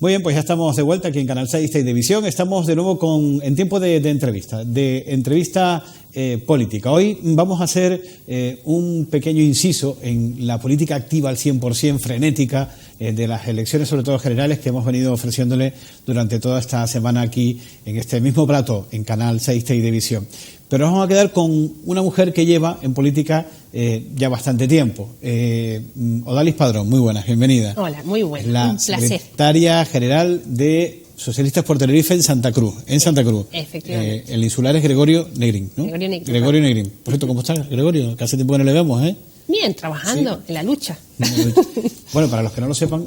Muy bien, pues ya estamos de vuelta aquí en Canal 6 Televisión. Estamos de nuevo en tiempo de entrevista política. Hoy vamos a hacer un pequeño inciso en la política activa al 100%, frenética, de las elecciones, sobre todo generales, que hemos venido ofreciéndole durante toda esta semana aquí en este mismo plato, en Canal 6 Televisión. Pero nos vamos a quedar con una mujer que lleva en política ya bastante tiempo. Odalis Padrón, muy buenas, bienvenida. Hola, muy buena, la un placer. Secretaria General de Socialistas por Tenerife en Santa Cruz. Efectivamente. El insular es Gregorio Negrín, ¿no? Gregorio Negrín. Por cierto, ¿cómo está Gregorio? Que hace tiempo que no le vemos, ¿eh? Bien, trabajando en la lucha. Bueno, para los que no lo sepan,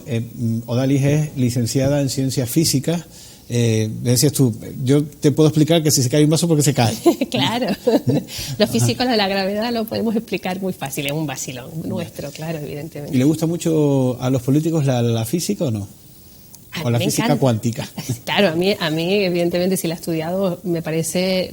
Odalis es licenciada en Ciencias Físicas. Decías tú, yo te puedo explicar que si se cae un vaso, porque se cae. Claro, los físicos de la gravedad lo podemos explicar muy fácil, es un vacilón nuestro, claro, evidentemente. ¿Y le gusta mucho a los políticos la física o no? ¿O la física cuántica? Claro, a mí evidentemente, si la he estudiado, me parece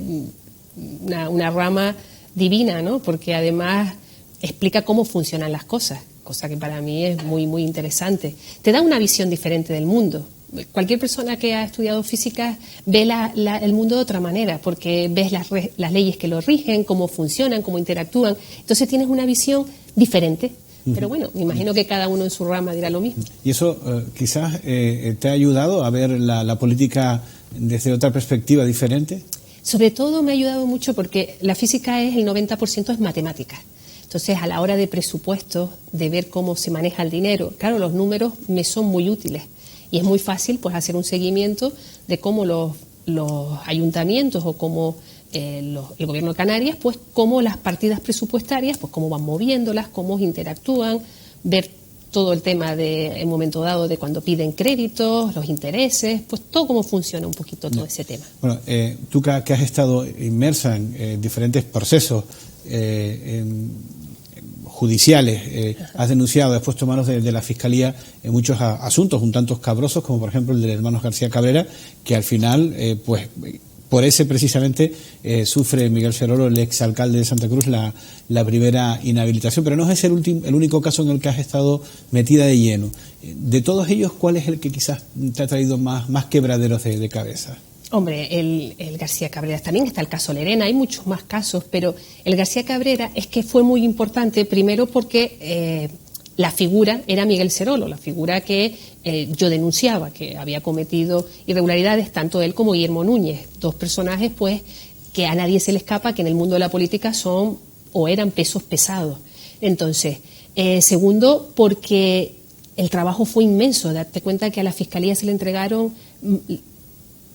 una rama divina, ¿no? Porque además explica cómo funcionan las cosas, cosa que para mí es muy, muy interesante. Te da una visión diferente del mundo. Cualquier persona que ha estudiado física ve el mundo de otra manera, porque ves las leyes que lo rigen, cómo funcionan, cómo interactúan. Entonces tienes una visión diferente. Pero bueno, me imagino que cada uno en su rama dirá lo mismo. ¿Y eso quizás te ha ayudado a ver la política desde otra perspectiva diferente? Sobre todo me ha ayudado mucho porque la física el 90% es matemática. Entonces, a la hora de presupuestos, de ver cómo se maneja el dinero, claro, los números me son muy útiles. Y es muy fácil pues hacer un seguimiento de cómo los ayuntamientos o cómo el gobierno de Canarias, pues cómo las partidas presupuestarias, pues cómo van moviéndolas, cómo interactúan, ver todo el tema de, en un momento dado, de cuando piden créditos, los intereses, pues todo cómo funciona un poquito todo ese tema. Bueno, tú que has estado inmersa en diferentes procesos judiciales, has denunciado, has puesto manos de la Fiscalía en muchos asuntos un tanto escabrosos, como por ejemplo el de los hermanos García Cabrera, que al final, pues por ese precisamente sufre Miguel Serolo, el exalcalde de Santa Cruz, la primera inhabilitación. Pero no es el único caso en el que has estado metida de lleno. De todos ellos, ¿cuál es el que quizás te ha traído más quebraderos de cabeza? Hombre, el García Cabrera, también está el caso Lerena, hay muchos más casos, pero el García Cabrera es que fue muy importante, primero porque la figura era Miguel Serolo, la figura que yo denunciaba, que había cometido irregularidades, tanto él como Guillermo Núñez, dos personajes pues que a nadie se le escapa, que en el mundo de la política son o eran pesos pesados. Entonces, segundo, porque el trabajo fue inmenso, date cuenta que a la Fiscalía se le entregaron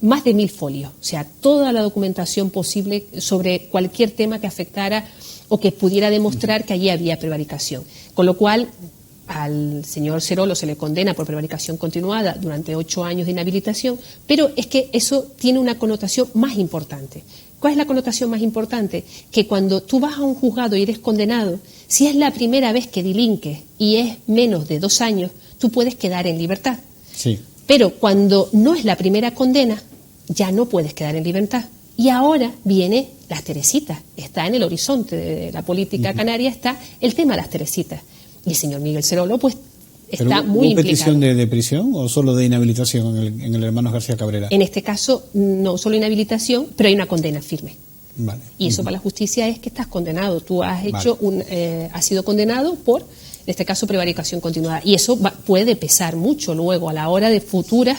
más de 1000 folios, o sea, toda la documentación posible sobre cualquier tema que afectara o que pudiera demostrar que allí había prevaricación. Con lo cual, al señor Serolo se le condena por prevaricación continuada durante 8 años de inhabilitación, pero es que eso tiene una connotación más importante. ¿Cuál es la connotación más importante? Que cuando tú vas a un juzgado y eres condenado, si es la primera vez que delinques y es menos de 2 años, tú puedes quedar en libertad. Sí. Pero cuando no es la primera condena, ya no puedes quedar en libertad. Y ahora viene las Teresitas. Está en el horizonte de la política canaria, está el tema de las Teresitas. Y el señor Miguel Serolo, pues, está muy implicado. ¿Hubo petición de prisión o solo de inhabilitación en el hermano García Cabrera? En este caso, no solo inhabilitación, pero hay una condena firme. Vale. Y eso para la justicia es que estás condenado. Tú has hecho has sido condenado por, en este caso, prevaricación continuada. Y eso puede pesar mucho luego a la hora de futuros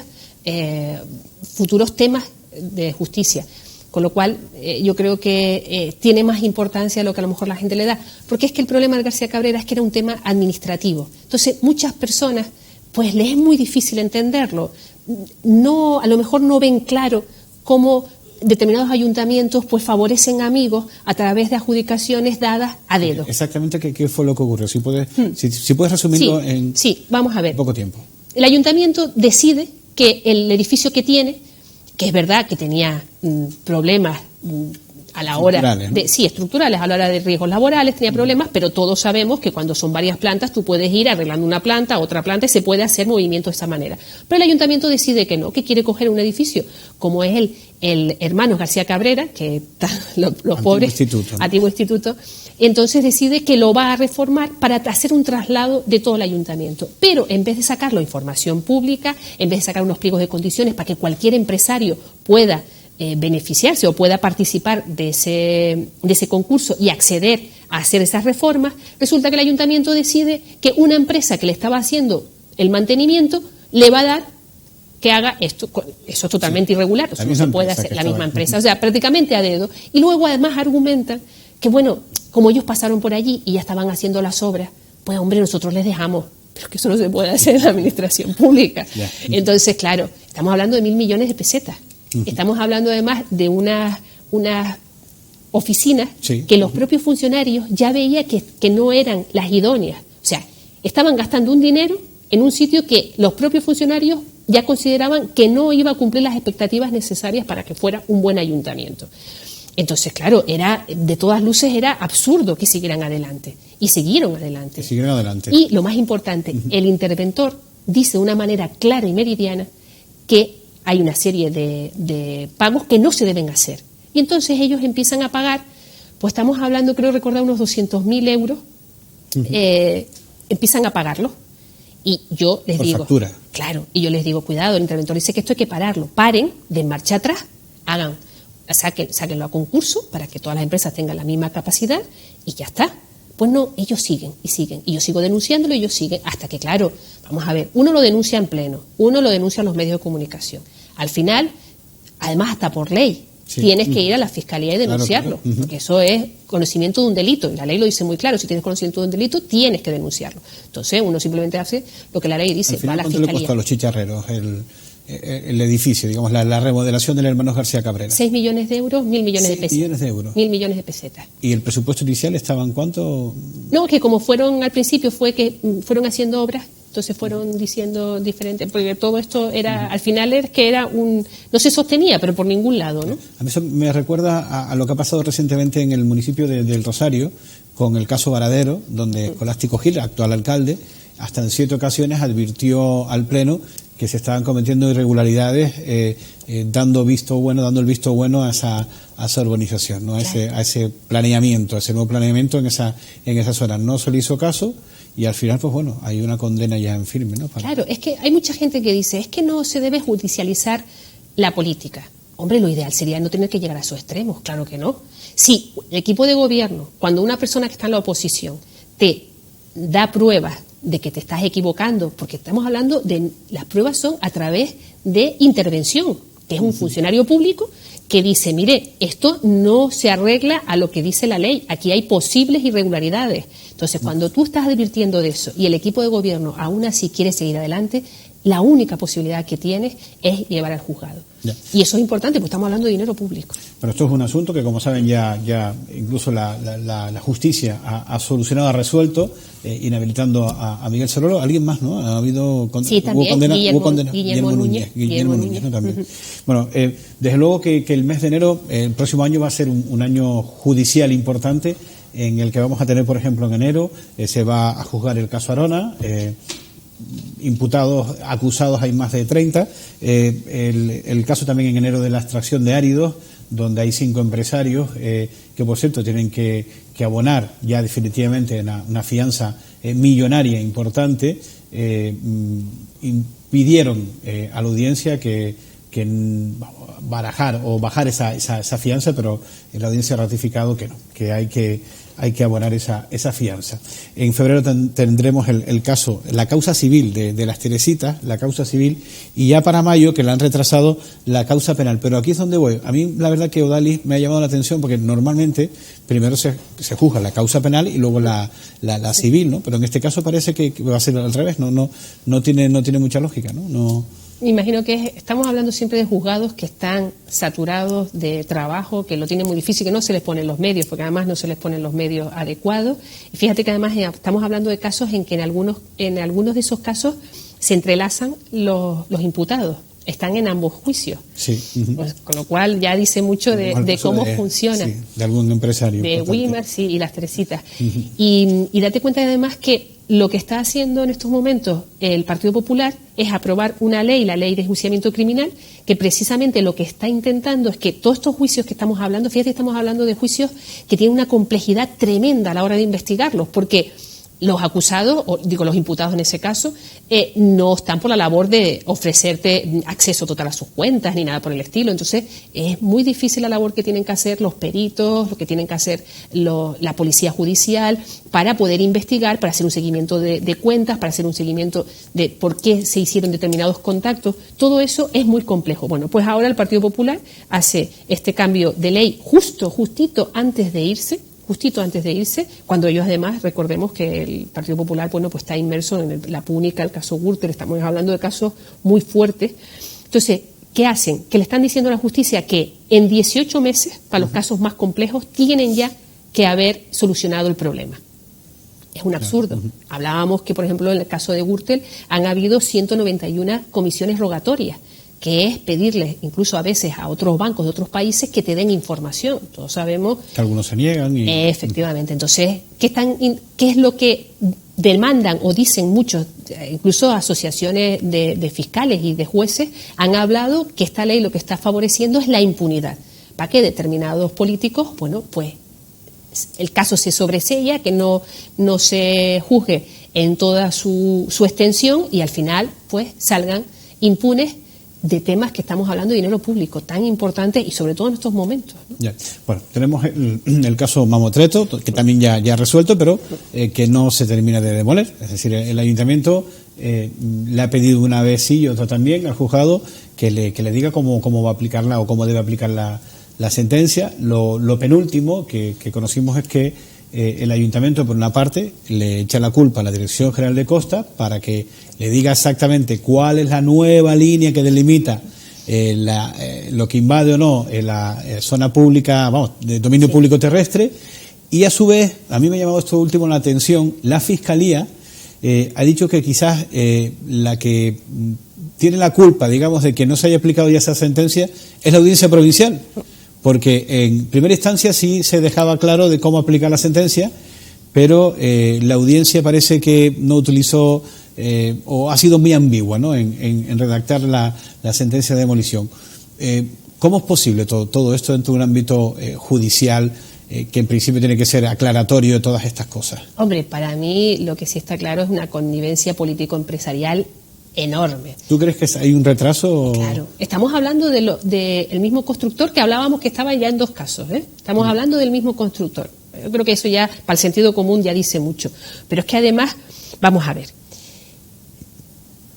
temas de justicia. Con lo cual, yo creo que tiene más importancia de lo que a lo mejor la gente le da. Porque es que el problema de García Cabrera es que era un tema administrativo. Entonces, muchas personas, pues les es muy difícil entenderlo. No, a lo mejor no ven claro cómo determinados ayuntamientos pues favorecen amigos a través de adjudicaciones dadas a dedo. Exactamente, ¿qué fue lo que ocurrió? Si puedes resumirlo en vamos a ver. Poco tiempo. El ayuntamiento decide que el edificio que tiene, que es verdad que tenía problemas a la hora ¿no? sí, estructurales, a la hora de riesgos laborales tenía problemas, pero todos sabemos que cuando son varias plantas tú puedes ir arreglando una planta, otra planta, y se puede hacer movimiento de esa manera. Pero el ayuntamiento decide que no, que quiere coger un edificio como es el Hermanos García Cabrera, que está los pobres, antiguo instituto, entonces decide que lo va a reformar para hacer un traslado de todo el ayuntamiento. Pero en vez de sacarlo a información pública, en vez de sacar unos pliegos de condiciones para que cualquier empresario pueda beneficiarse o pueda participar de ese concurso y acceder a hacer esas reformas, resulta que el ayuntamiento decide que una empresa que le estaba haciendo el mantenimiento le va a dar que haga esto. Eso es totalmente irregular, eso no se puede hacer, la misma empresa, o sea, prácticamente a dedo. Y luego además argumentan que, bueno, como ellos pasaron por allí y ya estaban haciendo las obras, pues hombre, nosotros les dejamos, pero que eso no se puede hacer en la administración pública. Entonces, claro, estamos hablando de 1.000 millones de pesetas. Estamos hablando además de unas oficinas que los propios funcionarios ya veían que no eran las idóneas. O sea, estaban gastando un dinero en un sitio que los propios funcionarios ya consideraban que no iba a cumplir las expectativas necesarias para que fuera un buen ayuntamiento. Entonces, claro, de todas luces era absurdo que siguieran adelante. Y siguieron adelante. Y lo más importante, el interventor dice de una manera clara y meridiana que hay una serie de pagos que no se deben hacer. Y entonces ellos empiezan a pagar, pues estamos hablando, creo recordar, unos 200.000 euros, empiezan a pagarlo. Y yo les digo, factura. Claro, y yo les digo, cuidado, el interventor dice que esto hay que pararlo, paren, den marcha atrás, sáquenlo a concurso para que todas las empresas tengan la misma capacidad y ya está. Pues no, ellos siguen y siguen, y yo sigo denunciándolo y ellos siguen, hasta que, claro, vamos a ver, uno lo denuncia en pleno, uno lo denuncia en los medios de comunicación. Al final, además hasta por ley, tienes que ir a la fiscalía y denunciarlo, claro. Porque eso es conocimiento de un delito, y la ley lo dice muy claro, si tienes conocimiento de un delito, tienes que denunciarlo. Entonces, uno simplemente hace lo que la ley dice, va a la fiscalía. ¿Cuánto le costó a los chicharreros el edificio, digamos, la remodelación del Hermanos García Cabrera? 6 millones de euros, 1.000 millones de pesetas. 1.000 millones de euros. 1.000 millones de pesetas. ¿Y el presupuesto inicial estaba en cuánto? No, que como fueron al principio, fue que fueron haciendo obras, entonces fueron diciendo diferentes, porque todo esto era, al final es que era no se sostenía, pero por ningún lado, ¿no? A mí eso me recuerda a lo que ha pasado recientemente en el municipio del Rosario, con el caso Varadero, donde Escolástico Gil, actual alcalde, hasta en 7 ocasiones advirtió al Pleno que se estaban cometiendo irregularidades, dando el visto bueno a esa urbanización, ¿no? Claro. a ese planeamiento, a ese nuevo planeamiento en esa zona. No se le hizo caso y al final, pues bueno, hay una condena ya en firme, ¿no? Claro, es que hay mucha gente que dice, es que no se debe judicializar la política. Hombre, lo ideal sería no tener que llegar a esos extremos, claro que no. Si el equipo de gobierno, cuando una persona que está en la oposición te da pruebas de que te estás equivocando, porque estamos hablando de, las pruebas son a través de intervención, que es un funcionario público que dice, mire, esto no se arregla a lo que dice la ley, aquí hay posibles irregularidades. Entonces, cuando tú estás advirtiendo de eso y el equipo de gobierno aún así quiere seguir adelante, la única posibilidad que tienes es llevar al juzgado. Ya. Y eso es importante, porque estamos hablando de dinero público. Pero esto es un asunto que, como saben, ya incluso la justicia ha solucionado, ha resuelto, inhabilitando a Miguel Cerolo. Alguien más, ¿no? Ha habido Guillermo Núñez, ¿no? También. Bueno, desde luego que el mes de enero, el próximo año, va a ser un año judicial importante, en el que vamos a tener, por ejemplo, en enero, se va a juzgar el caso Arona. Imputados, acusados hay más de 30. El caso también en enero de la extracción de áridos, donde hay 5 empresarios que, por cierto, tienen que abonar ya definitivamente una fianza millonaria importante. Pidieron a la audiencia que bajar esa fianza, pero la audiencia ha ratificado que no, que hay que abonar esa fianza. En febrero tendremos el caso, la causa civil de las Teresitas, la causa civil, y ya para mayo, que la han retrasado, la causa penal. Pero aquí es donde voy. A mí la verdad que Odalis me ha llamado la atención, porque normalmente primero se juzga la causa penal y luego la civil, ¿no? Pero en este caso parece que va a ser al revés, no tiene mucha lógica, ¿no? Me imagino que estamos hablando siempre de juzgados que están saturados de trabajo, que lo tienen muy difícil, que no se les ponen los medios, porque además no se les ponen los medios adecuados. Y fíjate que además estamos hablando de casos en que en algunos de esos casos se entrelazan los imputados. están en ambos juicios. Sí. Pues, con lo cual ya dice mucho de cómo funciona. Sí, de algún empresario. De Wimmer, sí, y las Teresitas. Y date cuenta además que lo que está haciendo en estos momentos el Partido Popular es aprobar una ley, la ley de enjuiciamiento criminal, que precisamente lo que está intentando es que todos estos juicios que estamos hablando, fíjate, estamos hablando de juicios que tienen una complejidad tremenda a la hora de investigarlos, porque los acusados, o digo los imputados en ese caso, no están por la labor de ofrecerte acceso total a sus cuentas ni nada por el estilo. Entonces es muy difícil la labor que tienen que hacer los peritos, lo que tienen que hacer la policía judicial para poder investigar, para hacer un seguimiento de cuentas, para hacer un seguimiento de por qué se hicieron determinados contactos. Todo eso es muy complejo. Bueno, pues ahora el Partido Popular hace este cambio de ley justito antes de irse, cuando ellos además, recordemos que el Partido Popular pues está inmerso en la púnica, el caso Gürtel, estamos hablando de casos muy fuertes. Entonces, ¿qué hacen? Que le están diciendo a la justicia que en 18 meses, para los casos más complejos, tienen ya que haber solucionado el problema. Es un absurdo. Hablábamos que, por ejemplo, en el caso de Gürtel han habido 191 comisiones rogatorias, que es pedirles incluso a veces a otros bancos de otros países que te den información. Todos sabemos que algunos se niegan. Efectivamente. Entonces, ¿qué es lo que demandan o dicen muchos? Incluso asociaciones de fiscales y de jueces han hablado que esta ley lo que está favoreciendo es la impunidad, para que determinados políticos, bueno, pues el caso se sobresella, que no se juzgue en toda su extensión y al final pues salgan impunes de temas que estamos hablando de dinero público tan importantes y sobre todo en estos momentos, ¿no? Ya. Bueno, tenemos el caso Mamotreto, que también ya resuelto, pero que no se termina de demoler. Es decir, el ayuntamiento le ha pedido una vez sí y otra también al juzgado que le diga cómo va a aplicarla o cómo debe aplicar la sentencia. Lo penúltimo que conocimos es que el ayuntamiento, por una parte, le echa la culpa a la Dirección General de Costas para que le diga exactamente cuál es la nueva línea que delimita lo que invade o no la zona pública, de dominio público terrestre. Y a su vez, a mí me ha llamado esto último la atención, la Fiscalía ha dicho que quizás la que tiene la culpa, digamos, de que no se haya aplicado ya esa sentencia es la Audiencia Provincial. Porque en primera instancia sí se dejaba claro de cómo aplicar la sentencia, pero la audiencia parece que no utilizó o ha sido muy ambigua, ¿no?, en redactar la sentencia de demolición. ¿Cómo es posible todo esto dentro de un ámbito judicial que en principio tiene que ser aclaratorio de todas estas cosas? Hombre, para mí lo que sí está claro es una connivencia político-empresarial enorme. ¿Tú crees que hay un retraso? Claro, estamos hablando del mismo constructor que hablábamos que estaba ya en dos casos, ¿eh? Estamos hablando del mismo constructor. Yo creo que eso ya, para el sentido común, ya dice mucho. Pero es que además, vamos a ver,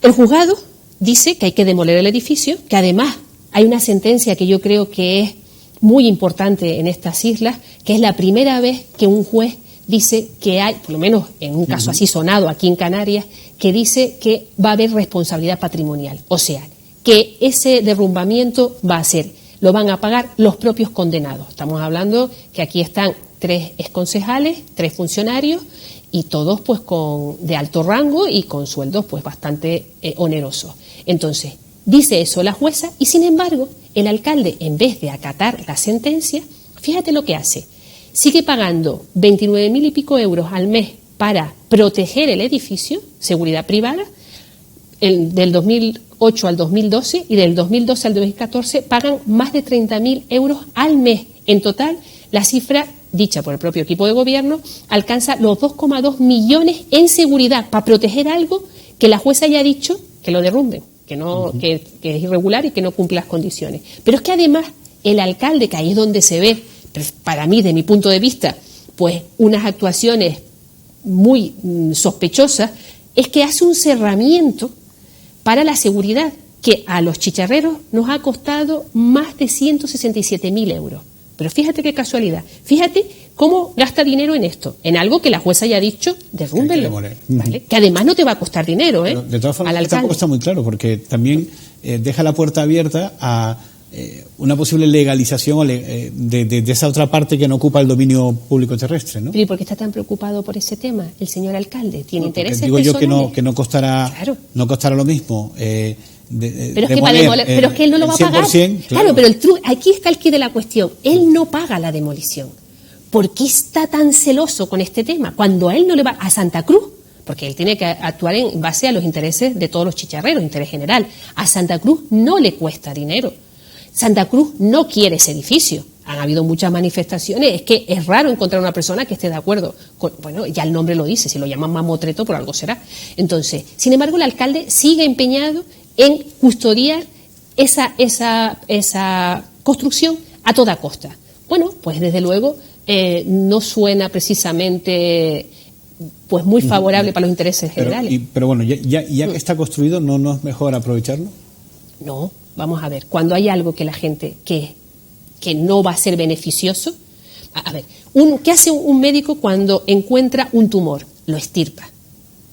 el juzgado dice que hay que demoler el edificio, que además hay una sentencia que yo creo que es muy importante en estas islas, que es la primera vez que un juez dice que hay, por lo menos en un caso así sonado aquí en Canarias, que dice que va a haber responsabilidad patrimonial. O sea, que ese derrumbamiento lo van a pagar los propios condenados. Estamos hablando que aquí están 3 exconcejales, 3 funcionarios y todos pues de alto rango y con sueldos pues bastante onerosos. Entonces, dice eso la jueza y sin embargo el alcalde, en vez de acatar la sentencia, fíjate lo que hace. Sigue pagando 29.000 y pico euros al mes para proteger el edificio, seguridad privada, del 2008 al 2012 y del 2012 al 2014 pagan más de 30.000 euros al mes. En total, la cifra dicha por el propio equipo de gobierno alcanza los 2,2 millones en seguridad para proteger algo que la jueza haya dicho que lo derrumben, que es irregular y que no cumple las condiciones. Pero es que además el alcalde, que ahí es donde se ve, para mí, de mi punto de vista, pues unas actuaciones muy sospechosas, es que hace un cerramiento para la seguridad que a los chicharreros nos ha costado más de 167.000 euros. Pero fíjate qué casualidad, fíjate cómo gasta dinero en esto, en algo que la jueza haya dicho, derrúmbenlo, ¿vale? Que además no te va a costar dinero, ¿eh? Pero de todas formas, tampoco está muy claro, porque también deja la puerta abierta a una posible legalización de esa otra parte que no ocupa el dominio público terrestre, ¿no? ¿Pero y por qué está tan preocupado por ese tema el señor alcalde? ¿Tiene intereses digo yo personales? que no costará, claro, no costará lo mismo pero es que él no lo va a pagar. Claro, pero aquí está el quid de la cuestión. Él no paga la demolición. ¿Por qué está tan celoso con este tema? Cuando a él no le va a Santa Cruz, porque él tiene que actuar en base a los intereses de todos los chicharreros, interés general. A Santa Cruz no le cuesta dinero. Santa Cruz no quiere ese edificio. Han habido muchas manifestaciones. Es que es raro encontrar una persona que esté de acuerdo con, bueno, ya el nombre lo dice, si lo llaman mamotreto por algo será. Entonces, sin embargo, el alcalde sigue empeñado en custodiar esa construcción a toda costa. Bueno, pues desde luego no suena precisamente pues muy favorable para los intereses generales. Pero bueno, ya que está construido, ¿no es mejor aprovecharlo? No, vamos a ver, cuando hay algo que la gente que no va a ser beneficioso, a ver, ¿qué hace un médico cuando encuentra un tumor? Lo extirpa.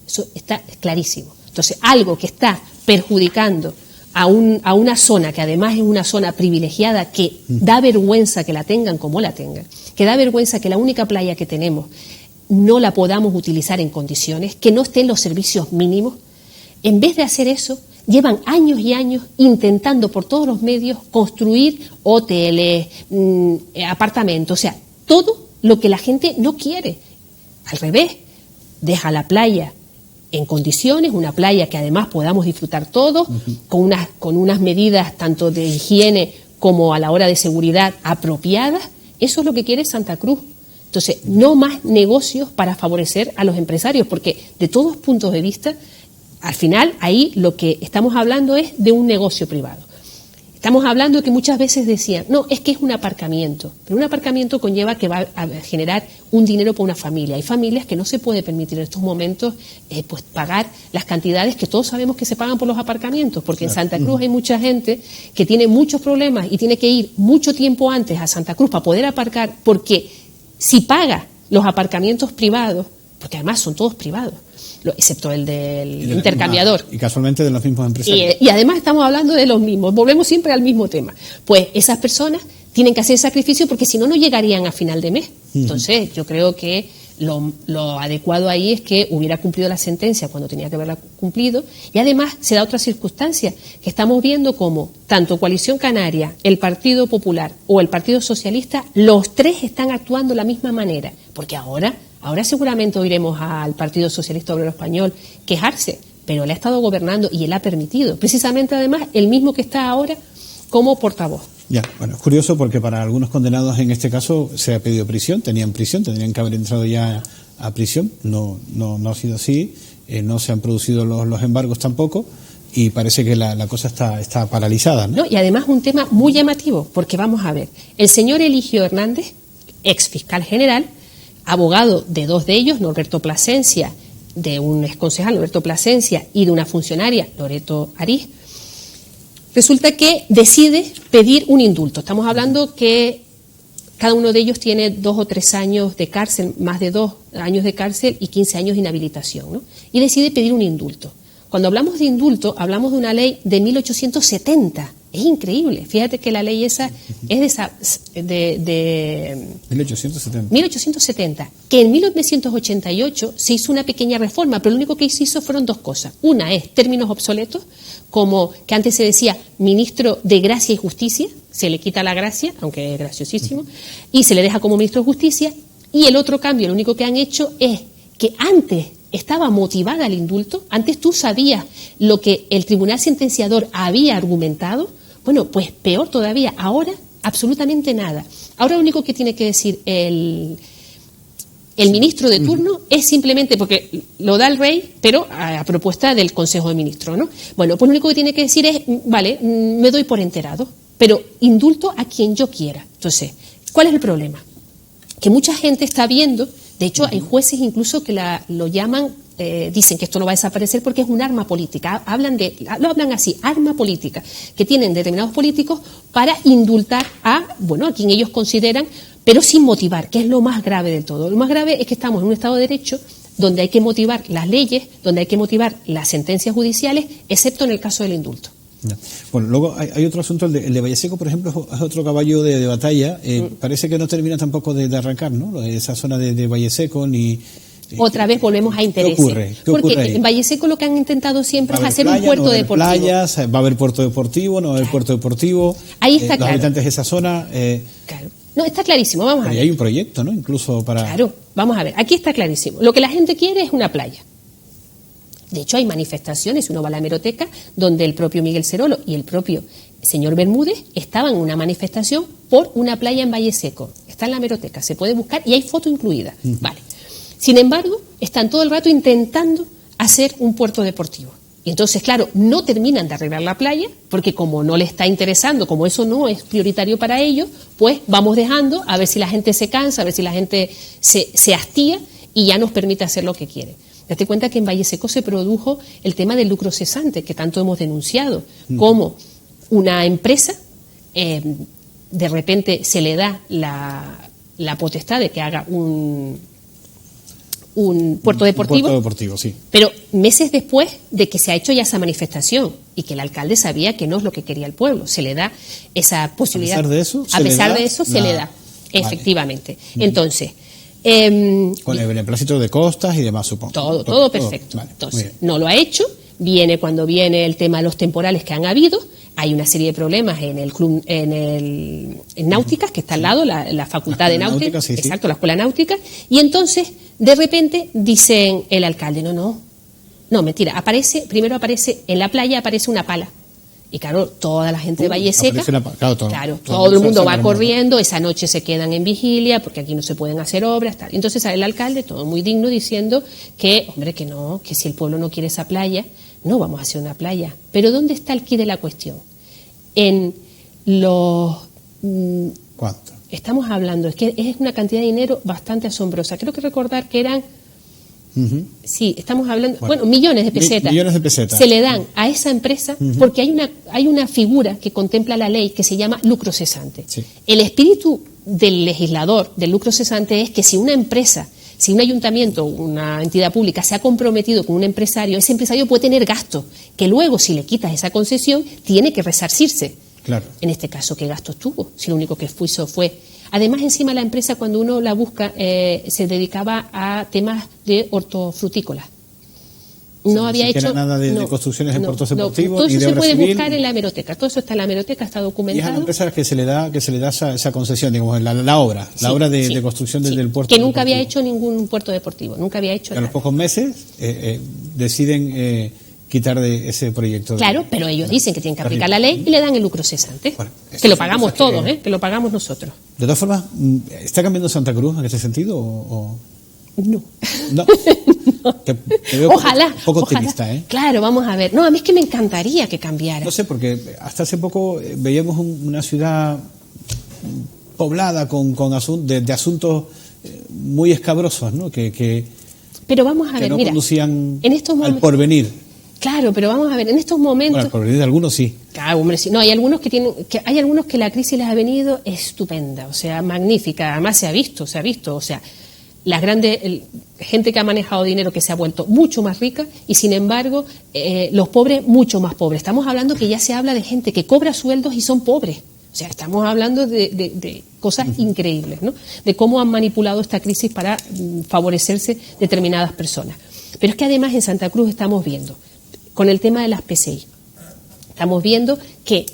Eso está clarísimo. Entonces, algo que está perjudicando a una zona que además es una zona privilegiada, que da vergüenza que la tengan como la tengan, que da vergüenza que la única playa que tenemos no la podamos utilizar en condiciones, que no estén los servicios mínimos. En vez de hacer eso, llevan años y años intentando por todos los medios construir hoteles, apartamentos, o sea, todo lo que la gente no quiere. Al revés, deja la playa en condiciones, una playa que además podamos disfrutar todos, con unas medidas tanto de higiene como a la hora de seguridad apropiadas. Eso es lo que quiere Santa Cruz. Entonces, no más negocios para favorecer a los empresarios, porque de todos puntos de vista, al final, ahí lo que estamos hablando es de un negocio privado. Estamos hablando de que muchas veces decían, no, es que es un aparcamiento, pero un aparcamiento conlleva que va a generar un dinero para una familia. Hay familias que no se puede permitir en estos momentos pues pagar las cantidades que todos sabemos que se pagan por los aparcamientos, porque en Santa Cruz hay mucha gente que tiene muchos problemas y tiene que ir mucho tiempo antes a Santa Cruz para poder aparcar, porque si paga los aparcamientos privados, porque además son todos privados, excepto el del intercambiador. Y casualmente de los mismos empresarios. Y además estamos hablando de los mismos, volvemos siempre al mismo tema. Pues esas personas tienen que hacer sacrificio porque si no, no llegarían a final de mes. Entonces, yo creo que lo adecuado ahí es que hubiera cumplido la sentencia cuando tenía que haberla cumplido. Y además se da otra circunstancia, que estamos viendo como tanto Coalición Canaria, el Partido Popular o el Partido Socialista, los tres están actuando de la misma manera. Porque ahora seguramente oiremos al Partido Socialista Obrero Español quejarse, pero él ha estado gobernando y él ha permitido. Precisamente, además, el mismo que está ahora como portavoz. Ya, bueno, es curioso porque para algunos condenados en este caso se ha pedido prisión, tendrían que haber entrado ya a prisión, no ha sido así, no se han producido los embargos tampoco y parece que la cosa está paralizada, ¿no? Y además un tema muy llamativo, porque vamos a ver, el señor Eligio Hernández, ex fiscal general, abogado de dos de ellos, Norberto Plasencia, de un exconcejal, Norberto Plasencia, y de una funcionaria, Loreto Ariz, resulta que decide pedir un indulto. Estamos hablando que cada uno de ellos tiene 2 o 3 años de cárcel, más de 2 años de cárcel y 15 años de inhabilitación, ¿no? Y decide pedir un indulto. Cuando hablamos de indulto, hablamos de una ley de 1870. Es increíble. Fíjate que la ley esa es de 1870. Que en 1988 se hizo una pequeña reforma, pero lo único que se hizo fueron 2 cosas. Una es términos obsoletos, como que antes se decía ministro de Gracia y Justicia, se le quita la gracia, aunque es graciosísimo, y se le deja como ministro de Justicia. Y el otro cambio, lo único que han hecho es que antes estaba motivada el indulto, antes tú sabías lo que el tribunal sentenciador había argumentado. Bueno, pues peor todavía, ahora absolutamente nada. Ahora lo único que tiene que decir el ministro de turno es simplemente, porque lo da el rey, pero a propuesta del Consejo de Ministros, ¿no? Bueno, pues lo único que tiene que decir es, vale, me doy por enterado, pero indulto a quien yo quiera. Entonces, ¿cuál es el problema? Que mucha gente está viendo, de hecho hay jueces incluso que lo llaman, dicen que esto no va a desaparecer porque es un arma política, lo hablan así, arma política, que tienen determinados políticos para indultar a quien ellos consideran, pero sin motivar, que es lo más grave de todo. Lo más grave es que estamos en un Estado de Derecho donde hay que motivar las leyes, donde hay que motivar las sentencias judiciales, excepto en el caso del indulto. Ya. Bueno, luego hay otro asunto, el de Valleseco, por ejemplo, es otro caballo de batalla. Parece que no termina tampoco de arrancar, ¿no? Esa zona de Valleseco ni otra vez volvemos a intereses. ¿Qué ocurre Porque ahí? en Valle Seco lo que han intentado siempre es hacer playa, un puerto no va a haber deportivo. playas, va a haber puerto deportivo, no va a haber puerto deportivo. Ahí está los claro. habitantes de esa zona. Claro. No, está clarísimo, vamos a Pero ver. hay un proyecto, ¿no? Incluso para. Claro, vamos a ver. Aquí está clarísimo. Lo que la gente quiere es una playa. De hecho, hay manifestaciones, uno va a la hemeroteca, donde el propio Miguel Cerolo y el propio señor Bermúdez estaban en una manifestación por una playa en Valle Seco. Está en la hemeroteca, se puede buscar y hay foto incluida. Vale. Sin embargo, están todo el rato intentando hacer un puerto deportivo. Y entonces, claro, no terminan de arreglar la playa, porque como no les está interesando, como eso no es prioritario para ellos, pues vamos dejando a ver si la gente se cansa, a ver si la gente se hastía y ya nos permite hacer lo que quiere. Date cuenta que en Valle Seco se produjo el tema del lucro cesante, que tanto hemos denunciado, como una empresa de repente se le da la potestad de que haga un puerto deportivo. Un puerto deportivo, sí. Pero meses después de que se ha hecho ya esa manifestación y que el alcalde sabía que no es lo que quería el pueblo, se le da esa posibilidad. A pesar de eso, se le da, efectivamente. Vale. Entonces, con el beneplácito de costas y demás, supongo. Todo perfecto. Vale, entonces, no lo ha hecho. Cuando viene el tema de los temporales que han habido, hay una serie de problemas en el club, en Náuticas, que está al lado, la facultad de náutica, sí, exacto, la escuela náutica, y entonces, de repente, dicen el alcalde, no, mentira, primero aparece en la playa, aparece una pala. Y claro, toda la gente de Valle Seca, todo el mundo va corriendo, esa noche se quedan en vigilia, porque aquí no se pueden hacer obras, tal. Entonces sale el alcalde, todo muy digno, diciendo que, hombre, que no, que si el pueblo no quiere esa playa, no vamos a hacer una playa. Pero ¿dónde está el quid de la cuestión? En los... ¿Cuánto? Estamos hablando, es que es una cantidad de dinero bastante asombrosa. Creo que recordar que eran... Sí, estamos hablando, millones de pesetas. Millones de pesetas. Se le dan a esa empresa porque hay una figura que contempla la ley que se llama lucro cesante. Sí. El espíritu del legislador del lucro cesante es que si una empresa, si un ayuntamiento, una entidad pública se ha comprometido con un empresario, ese empresario puede tener gastos que luego, si le quitas esa concesión, tiene que resarcirse. Claro. En este caso, ¿qué gastos tuvo? Si lo único que hizo fue... Además, encima la empresa, cuando uno la busca, se dedicaba a temas de hortofrutícolas. No había hecho nada de construcciones de puertos deportivos. Todo eso ni de se obra puede civil, buscar en la hemeroteca. Todo eso está en la hemeroteca, está y es a documentado. la empresa que se le da esa concesión, digamos, la obra de construcción del puerto. Que nunca había hecho ningún puerto deportivo, nunca había hecho A nada. los pocos meses deciden quitar de ese proyecto. Claro, pero ellos dicen que tienen que aplicar la ley y le dan el lucro cesante. Bueno, que lo pagamos todos, que lo pagamos nosotros. De todas formas, ¿está cambiando Santa Cruz en ese sentido o...? No. No. Te veo Ojalá. poco optimista, ¿eh? Claro, vamos a ver. No, a mí es que me encantaría que cambiara. No sé, porque hasta hace poco veíamos una ciudad poblada de asuntos muy escabrosos, ¿no? Pero vamos a ver, no mira, conducían en estos al porvenir. Claro, pero vamos a ver, en estos momentos... Bueno, al porvenir de algunos sí. Claro, hombre, sí. No, hay algunos hay algunos que la crisis les ha venido estupenda, o sea, magnífica. Además se ha visto, o sea, las grandes gente que ha manejado dinero que se ha vuelto mucho más rica y sin embargo los pobres mucho más pobres. Estamos hablando que ya se habla de gente que cobra sueldos y son pobres. O sea, estamos hablando de cosas increíbles, ¿no? De cómo han manipulado esta crisis para favorecerse determinadas personas. Pero es que además en Santa Cruz estamos viendo, con el tema de las PCI, estamos viendo que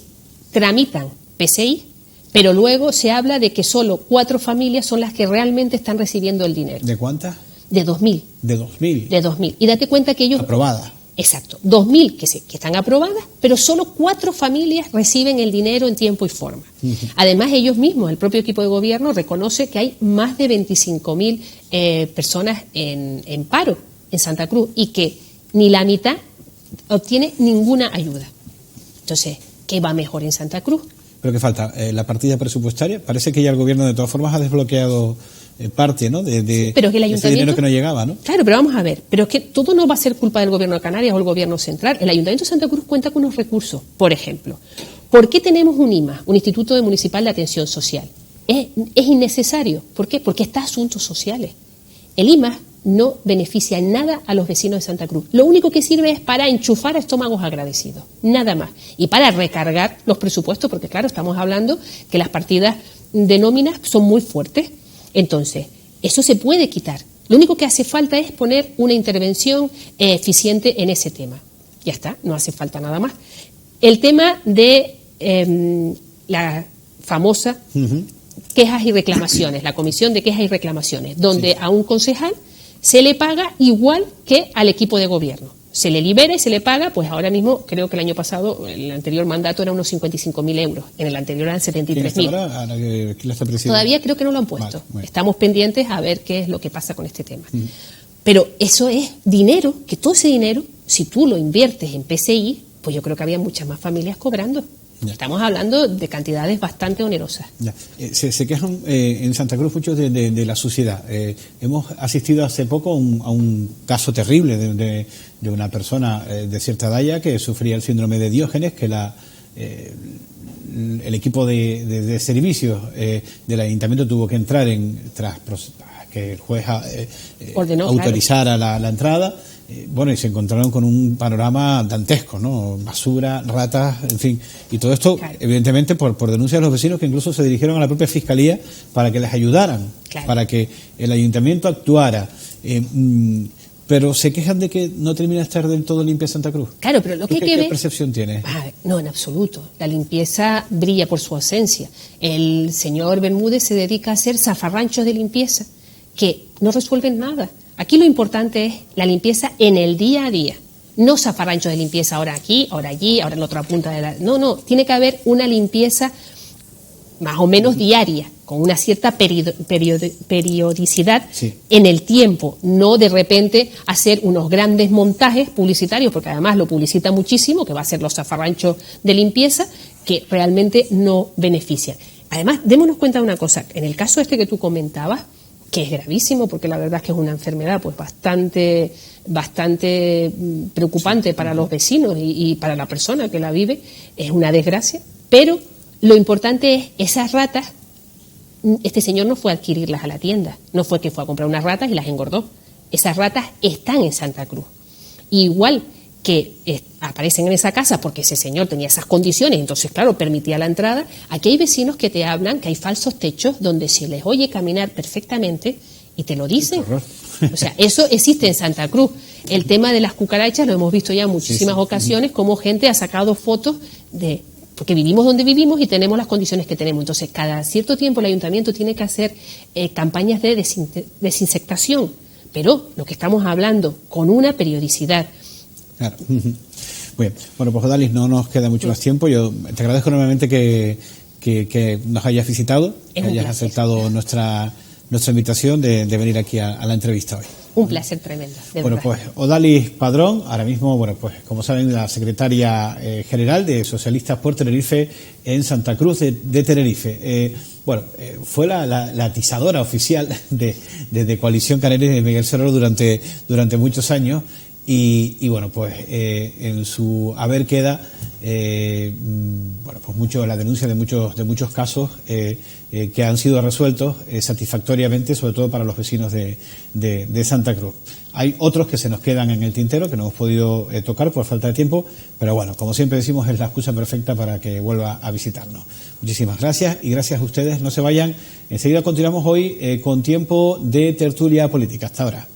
tramitan PCI, pero luego se habla de que solo 4 familias son las que realmente están recibiendo el dinero. ¿De cuántas? De 2.000. De 2.000. De 2.000. Y date cuenta que ellos... Aprobadas. Exacto. 2.000 que están aprobadas, pero solo 4 familias reciben el dinero en tiempo y forma. Además, ellos mismos, el propio equipo de gobierno, reconoce que hay más de 25.000 personas en paro en Santa Cruz y que ni la mitad obtiene ninguna ayuda. Entonces, ¿qué va mejor en Santa Cruz? ¿Pero qué falta? ¿La partida presupuestaria? Parece que ya el gobierno de todas formas ha desbloqueado parte, ¿no? Pero que el ayuntamiento, ese dinero que no llegaba, ¿no? Claro, pero vamos a ver, pero es que todo no va a ser culpa del gobierno de Canarias o el gobierno central. El Ayuntamiento de Santa Cruz cuenta con unos recursos. Por ejemplo, ¿por qué tenemos un IMA, un Instituto Municipal de Atención Social? Es innecesario. ¿Por qué? Porque está asuntos sociales. El IMA no beneficia en nada a los vecinos de Santa Cruz. Lo único que sirve es para enchufar estómagos agradecidos, nada más. Y para recargar los presupuestos, porque claro, estamos hablando que las partidas de nóminas son muy fuertes. Entonces, eso se puede quitar. Lo único que hace falta es poner una intervención eficiente en ese tema. Ya está, no hace falta nada más. El tema de la famosa quejas y reclamaciones, la comisión de quejas y reclamaciones, donde a un concejal se le paga igual que al equipo de gobierno. Se le libera y se le paga, pues ahora mismo, creo que el año pasado, el anterior mandato era unos 55.000 euros, en el anterior eran 73.000. ¿Quién la está presidiendo? Todavía creo que no lo han puesto. Vale, estamos pendientes a ver qué es lo que pasa con este tema. Pero eso es dinero, que todo ese dinero, si tú lo inviertes en PCI, pues yo creo que había muchas más familias cobrando. Ya. Estamos hablando de cantidades bastante onerosas. Ya. Se quejan en Santa Cruz mucho de la suciedad. Hemos asistido hace poco a un caso terrible de una persona de cierta edad que sufría el síndrome de Diógenes, que el equipo de servicios del ayuntamiento tuvo que entrar tras que el juez autorizara la entrada. Bueno, y se encontraron con un panorama dantesco, ¿no? Basura, ratas, en fin. Y todo esto, claro, evidentemente, por denuncias de los vecinos, que incluso se dirigieron a la propia Fiscalía para que les ayudaran, claro, para que el ayuntamiento actuara. Pero se quejan de que no termina de estar del todo limpia Santa Cruz. Claro, pero lo que hay que ver... ¿Qué percepción tiene? No, en absoluto. La limpieza brilla por su ausencia. El señor Bermúdez se dedica a hacer zafarranchos de limpieza que no resuelven nada. Aquí lo importante es la limpieza en el día a día, no zafarranchos de limpieza ahora aquí, ahora allí, ahora en la otra punta de la... No, tiene que haber una limpieza más o menos diaria, con una cierta periodicidad, sí, en el tiempo, no de repente hacer unos grandes montajes publicitarios, porque además lo publicita muchísimo, que va a ser los zafarranchos de limpieza, que realmente no benefician. Además, démonos cuenta de una cosa, en el caso este que tú comentabas, que es gravísimo, porque la verdad es que es una enfermedad pues bastante preocupante para los vecinos y para la persona que la vive, es una desgracia, pero lo importante es esas ratas. Este señor no fue a adquirirlas a la tienda, no fue que fue a comprar unas ratas y las engordó. Esas ratas están en Santa Cruz. Igual que aparecen en esa casa porque ese señor tenía esas condiciones, entonces, claro, permitía la entrada. Aquí hay vecinos que te hablan que hay falsos techos donde se les oye caminar perfectamente y te lo dicen. O sea, eso existe en Santa Cruz. El tema de las cucarachas lo hemos visto ya en muchísimas ocasiones, como gente ha sacado fotos porque vivimos donde vivimos y tenemos las condiciones que tenemos. Entonces, cada cierto tiempo el ayuntamiento tiene que hacer campañas de desinsectación, pero lo que estamos hablando, con una periodicidad. Claro. Muy bien. Bueno, pues Odalis, no nos queda mucho más tiempo. Yo te agradezco enormemente que nos hayas visitado, que hayas aceptado nuestra invitación de venir aquí a la entrevista hoy. Un placer tremendo. Bueno, pues Odalis Padrón, ahora mismo, bueno, pues como saben, la secretaria general de Socialistas por Tenerife en Santa Cruz de Tenerife. Fue la atizadora oficial de Coalición Canaria de Miguel Serolo durante muchos años. Y bueno, pues en su haber queda pues la denuncia de muchos casos que han sido resueltos satisfactoriamente, sobre todo para los vecinos de Santa Cruz. Hay otros que se nos quedan en el tintero, que no hemos podido tocar por falta de tiempo, pero bueno, como siempre decimos, es la excusa perfecta para que vuelva a visitarnos. Muchísimas gracias y gracias a ustedes. No se vayan. Enseguida continuamos hoy con tiempo de tertulia política. Hasta ahora.